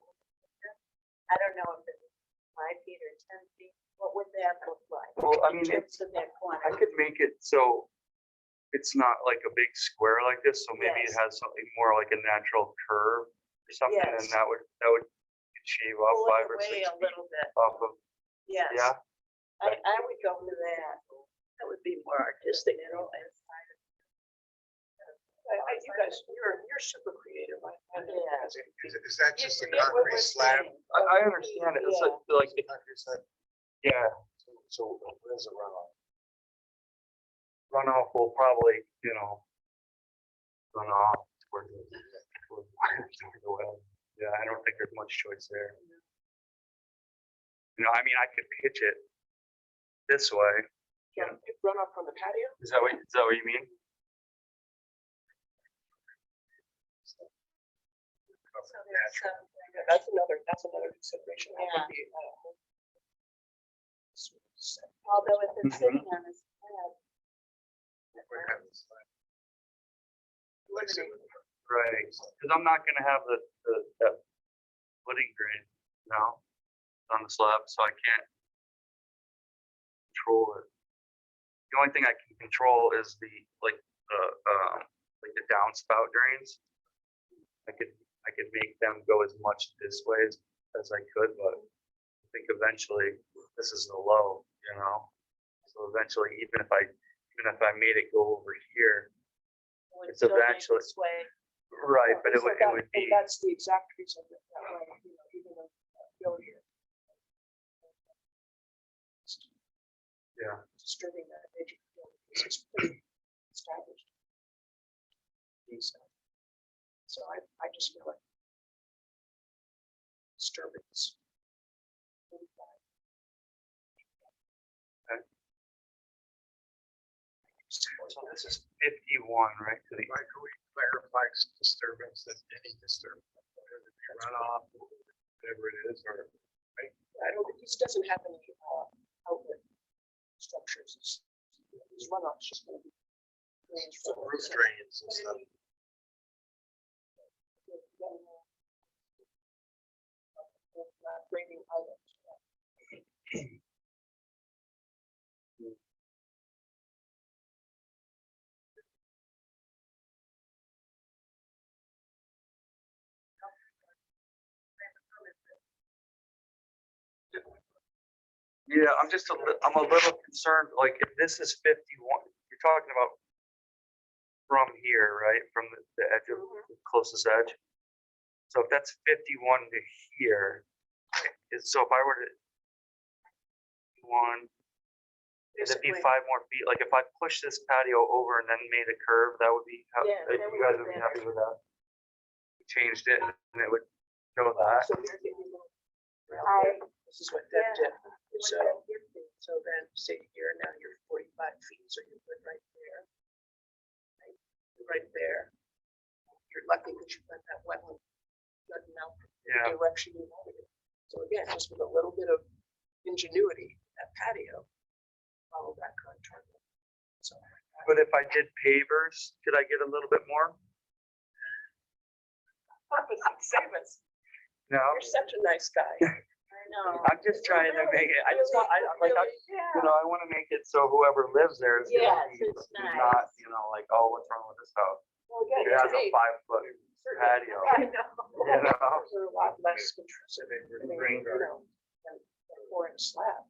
I don't know if it's 5 feet or 10 feet, what would that look like? Well, I in mean, terms of that I quantity? could make it so it's not like a big square like this, so maybe it Yes. has something more like a natural curve or something, and Yes. that would shave off Pull it 5 or 6 away a feet little bit, off of, yes. yeah. I would go for that. That would be more artistic, you know, and. You guys, you're super creative. Yeah. Is that just a Forget what we're concrete slab? saying. I understand it, it's like, Concrete slab? yeah, So where's the runoff? runoff will probably, run off toward the well. Yeah, I don't think there's much choice there. I mean, I could pitch it this way. Yeah, run off from the patio. Is that what you mean? That's another consideration. That Yeah. would be, Although if it's Mhm. sitting on his head. Where have the slab? Eliminate. Right, because I'm not gonna have that footing drain, on the slab, so I can't control it. The only thing I can control is the downspout drains. I could make them go as much this way as I could, but I think eventually this is the low, So eventually, even if I made it go over here, Would It's still be eventually- this way. right, but it so would that- be. and that's the exact reason that way, even though go here. Yeah. Disturbing that nature. It's pretty established. So I just feel like disturbance. So this is 51, right? To the Why can we clarify disturbance as any disturbance? Whether it be runoff, whatever it is, or I don't, this doesn't have any outlet structures. His runoff's just gonna be. drains some from roof the- drains and stuff. Draining outlets. Yeah, I'm a little concerned, like, if this is 51, you're talking about from here, right, from the edge of, the closest edge? So if that's 51 to here, so if I were to, it'd be Basically- 5 more feet, like, if I push this patio over and then made a curve, that would be, Yeah, that you would guys be would be better. happy with that? Changed it, and it would show that. So you're thinking, I- this is what that did. So. So then, say here, now you're 45 feet, so you're good right there. Right there. You're lucky that you've got that wetland jutting out Yeah, the direction you wanted it. So again, just with a little bit of ingenuity, that patio, follow that contour. So. but if I did pavers, could I get a little bit more? Opposite Savas, No, you're such a nice guy. I know. I'm just trying to make it, I just want, I want to make it so whoever lives there is Yes, gonna be it's not, nice. like, oh, what's wrong with this house? Well, again, It has to a me, 5-foot patio. I know. You know? Those are a lot less intrusive. than, Rain you know, than a 4-inch slab.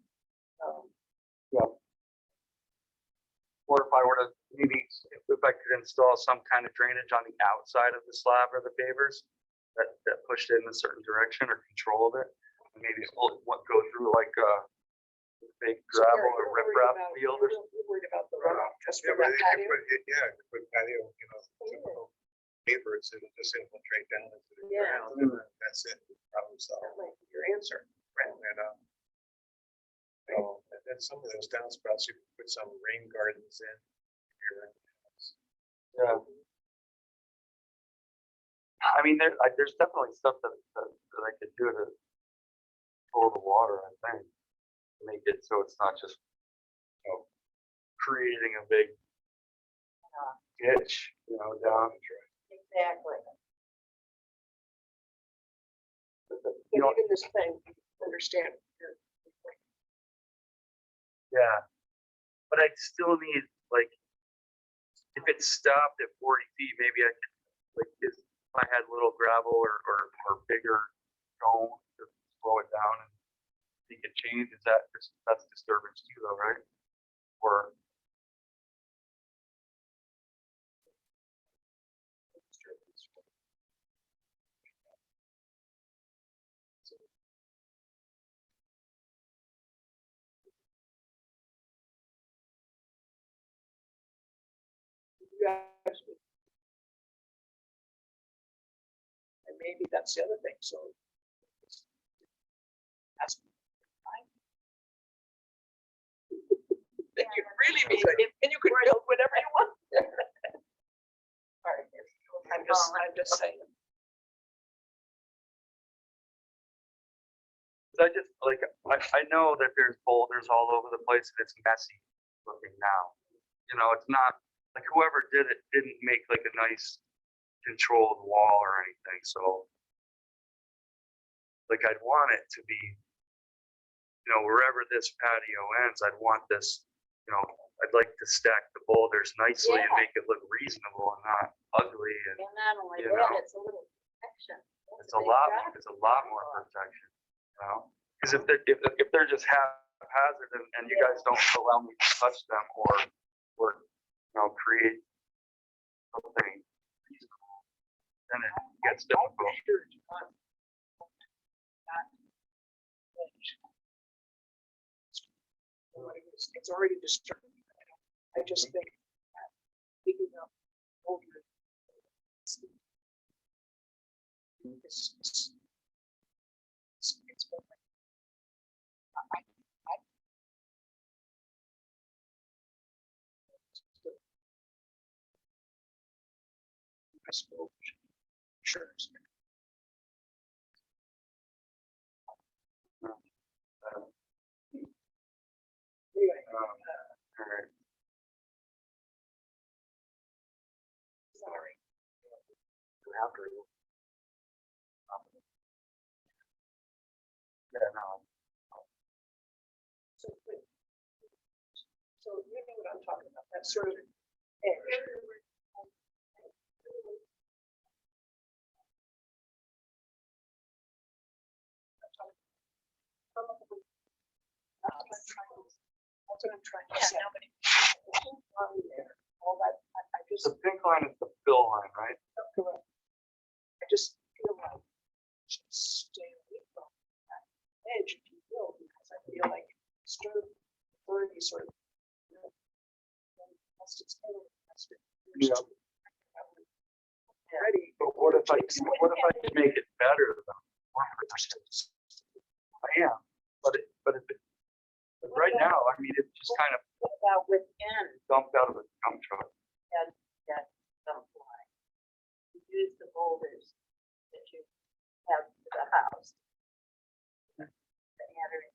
Or if I were to, maybe, if I could install some kind of drainage on the outside of the slab or the pavers that pushed it in a certain direction or controlled it, and maybe go through like a big So gravel you're or worried riprap about- field or You're worried about the runoff just Yeah, for but that you patio? could put, put patio, typical neighbors, it'll just infiltrate down into the Yeah. ground, and that's it, problem solved. That might be your answer. And then some of those downspouts, you can put some rain gardens in. Yeah. I mean, there's definitely stuff that I could do to control the water, I think. Make it so it's not just, creating a big ditch, down. Exactly. But You know, even this thing, understand, yeah. But I still need, like, if it stopped at 40 feet, maybe I could, like, if I had little gravel or bigger stone to slow it down and make it change, that's disturbance too though, right? Or, And maybe that's the other thing, so. That's fine. Then you really be good, and you can build whatever you want. All right, I'm just saying. I just, like, I know that there's boulders all over the place and it's messy looking now. You know, it's not, like, whoever did it didn't make like a nice controlled wall or anything, so. Like, I'd want it to be, you know, wherever this patio ends, I'd want this, you know, I'd like to stack the boulders nicely and Yeah. make it look reasonable and not ugly, and And not only You that, know. it's a little protection. it's a lot more protection, you know? Because if they're just haphazard and you guys don't allow me to touch them or, you know, create something reasonable, then it gets difficult. It's already disturbing. I just think that picking up older. It's been like, I suppose, sure. Anyway, All right. sorry. Yeah, no. So you know what I'm talking about, that sort of edge. That's what I'm trying to say. All that, I just, The pink line is the fill line, right? correct. I just feel like I should stay away from that edge, if you will, because I feel like stir authority sort of. Once it's kind of, Yeah. ready. But what if I can make it better though? More protection? I am, but right now, I mean, it's just kind of What about within dumped out of a dump truck. that dump line? You use the boulders that you have for the house. The entering.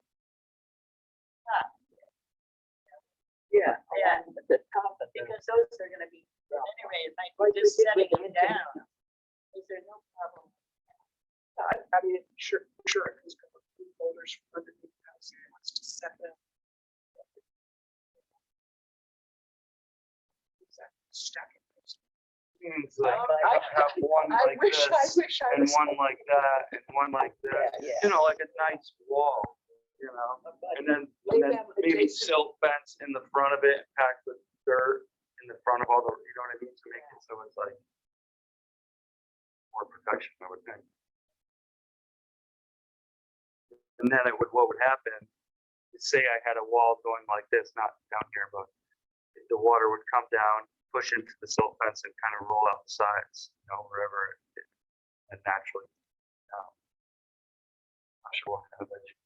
Yeah. And the top, because those are gonna be, anyway, it might be just setting it down. Is there no problem? I mean, sure, it was going to be voters underneath the house, and wants to set them. Stacking. Means like I have one like this and one like that and one like that. You know, like a nice wall. You know, and then maybe silt fence in the front of it, packed with dirt in the front of all the, you know what I mean, to make it so it's like more protection, I would think. And then what would happen is, say I had a wall going like this, not down here, but the water would come down, push into the silt fence and kind of roll out the sides, you know, wherever it naturally. Not sure what kind of vegetation.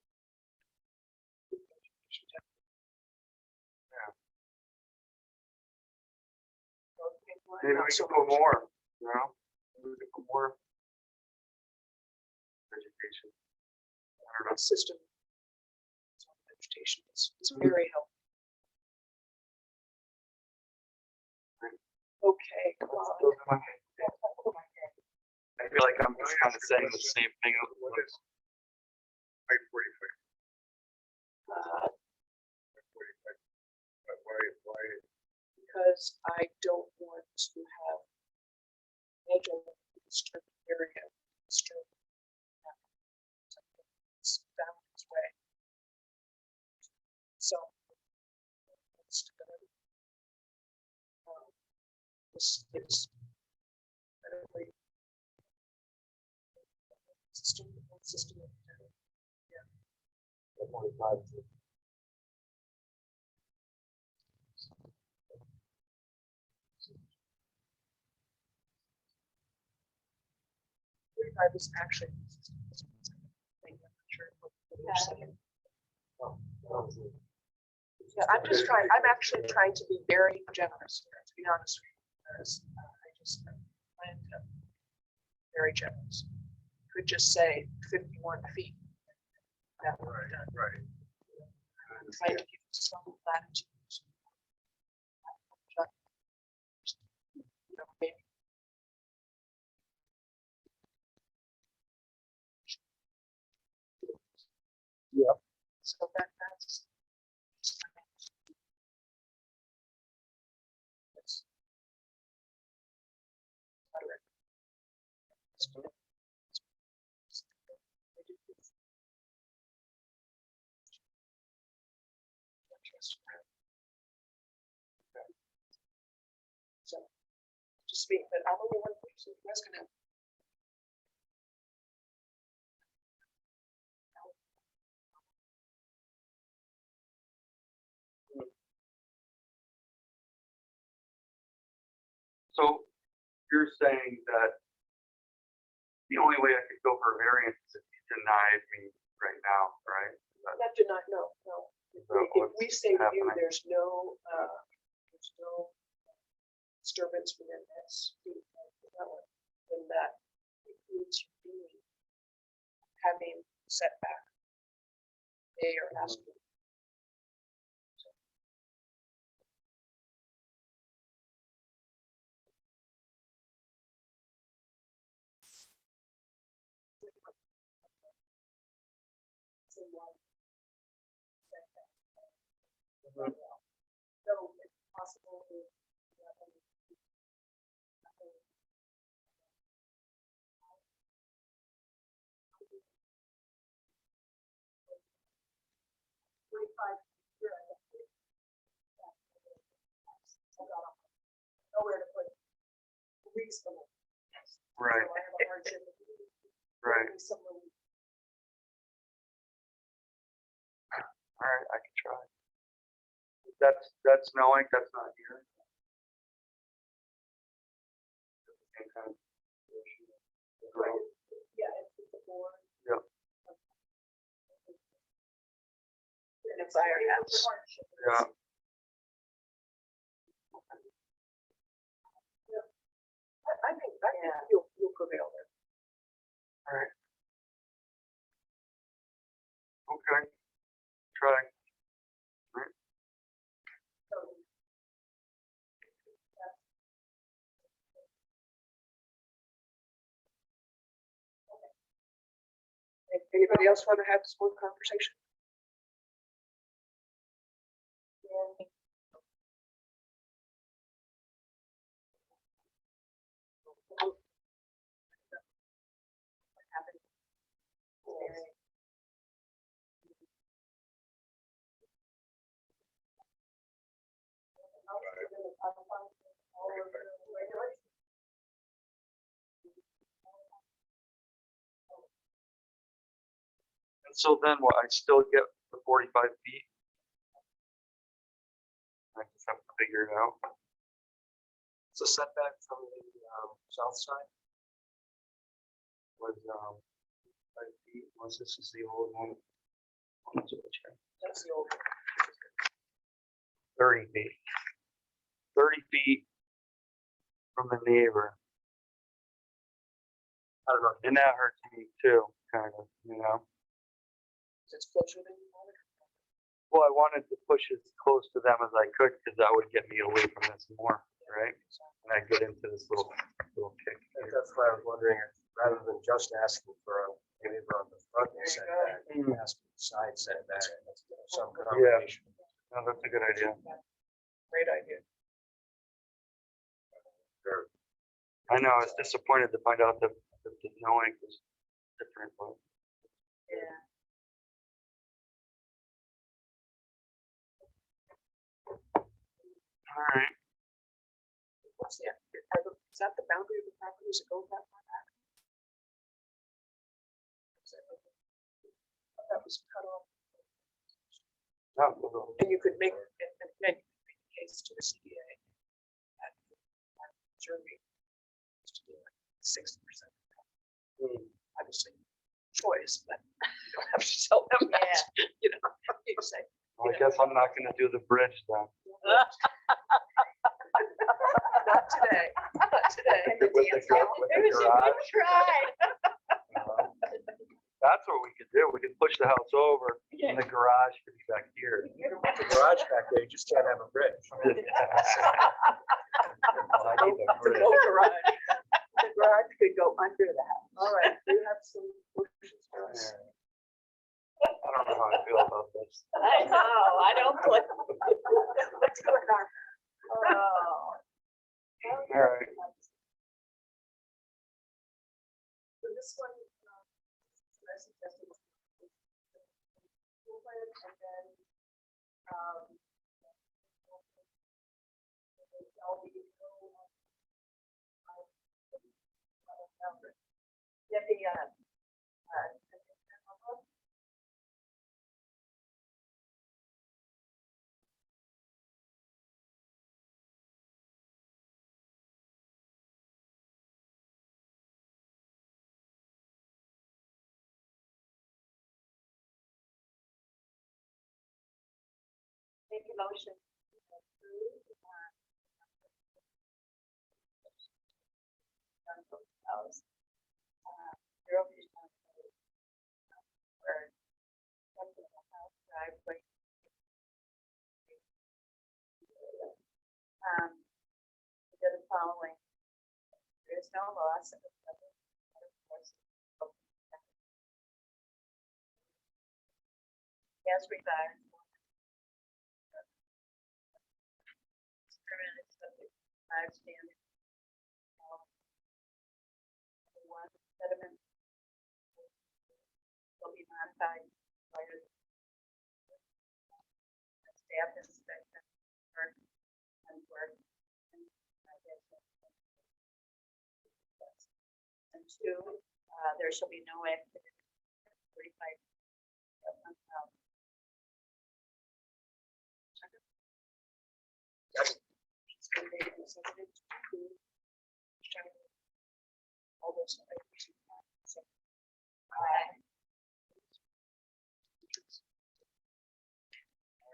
Maybe we should put more, you know? Maybe we could put more vegetation. I don't know. System. Vegetation, it's very helpful. Okay, come on. Those are I feel like I'm just kind of saying the same thing. What is? Height 45. Uh, 45. Why? because I don't want disturbed area, disturbed. It's found its way. So. It's stability. This is. Incredibly. System. Yeah. 45. I was actually. I'm not sure what you're saying. Yeah, I'm actually trying to be very generous here, to be honest with you, because I just plan to be very generous. Could just say 51 feet. That would be done. Right. I'm trying to give some latitude. You know, maybe. Yep. So that's. It's- So, just speak, but I'm only one person, you guys gonna. So you're saying that the only way I could go for a variance is if you denied me right now, right? Is that- Not deny, no. is that If we what's say to you, happening? there's no disturbance within this, then that includes you being, having setback. They are asking. So it's possible to. Nowhere to put reasonable. Right, So I have a hardship with right. someone. All right, I can try. That's knowing, that's not here. Same kind of situation. Right. Yeah, it's the board. Yep. And a firehouse. Yeah. I think you'll prevail there. All right. Okay. Try. Anybody else want to have this one conversation? And so then what, I still get the 45 feet? I just have to figure it out. It's a setback from the south side. Was 5 feet, was this is the old one? Let's double check. That's the old. 30 feet. 30 feet from the neighbor. I don't know. And that hurts me too, kind of, you know? It's closer than you wanted. Well, I wanted to push as close to them as I could because that would get me away from this more, right? And I get into this little kick. And that's why I was wondering if rather than just asking for a waiver on the front setback, ask for the side setback, some combination. No, that's a good idea. Great idea. I know, I was disappointed to find out that the no ink was different, but. Yeah. All right, What's that? Is that the boundary of the property? Does it go that far back? That was cut off. And you could make, and then you could make a case to the CBA. That survey is to be like 60%. Obviously, choice, but you don't have to tell them that. You know, you say. well, I guess I'm not gonna do the bridge then. Not today, not today. With the garage. Tried. That's what we could do. We could push the house over and the garage could be back here. You can put the garage back there, you just can't have a bridge. I need a The bridge. whole garage. The garage could go under the house. All right, do you have some motions for us? I don't know how I feel about this. I know, I don't put. Let's go with our. Oh. All right. So this one, I suggested. And then, Yeah, make a motion. House. 0% for house driveway. We did the following. There is no loss of the public. As regards. Permanent subject to 5 standards. One sediment will be modified by the staff inspection work and work. And 2, there shall be no activity. 45. All those items. All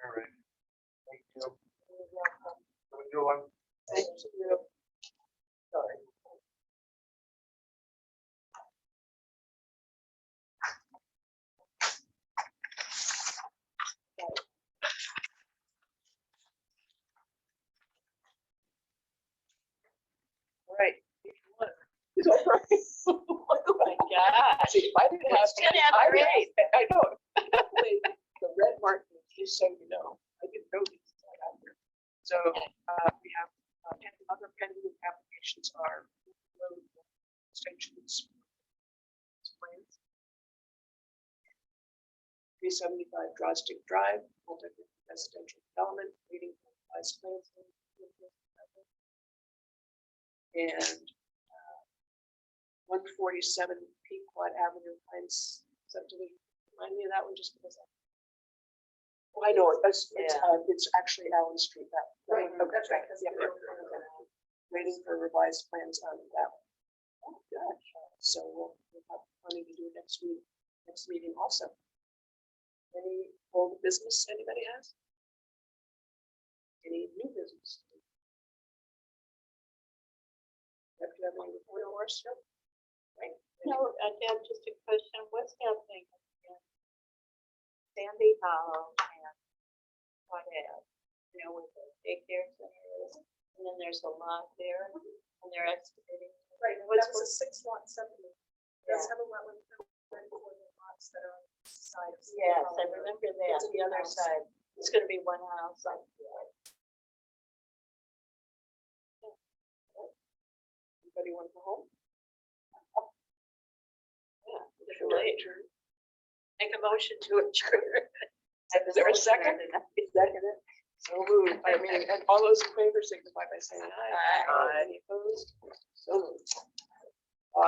right. Thank you. Have a good one. Thank you. Sorry. All right. Oh my gosh. See, if I didn't have. It's 10 after 8. I know. The red mark, just so you know, I didn't know these. So, we have, other pending applications are road extensions. Plans. 375 Drostic Drive, multi-residential development, waiting for revised plans. And 147 Pequot Avenue Pines subdivision. Remind me of that one just because I know it. It's actually Allen Street. Right. Okay, that's right. Yeah. Waiting for revised plans on that one. Oh, gosh. So we'll have plenty to do next meeting also. Any old business anybody has? Any new business? Have to have one before the horse show? Right. No, I have just a question. What's happening in Sandy Hollow and what else? You know, with the daycare center is, and then there's a lot there, and they're excavating. Right, What's that was a 6-lot subdivision. Does have a wetland right for the lots that are on the side of. Yes, I remember that. The other side. It's going to be one house. Like Anybody want to go home? Yeah. Too late. Make a motion to adjourn. Is there a second? Second. So moved. I mean, and all those in favor signify by saying aye. Aye. Any opposed? So moved.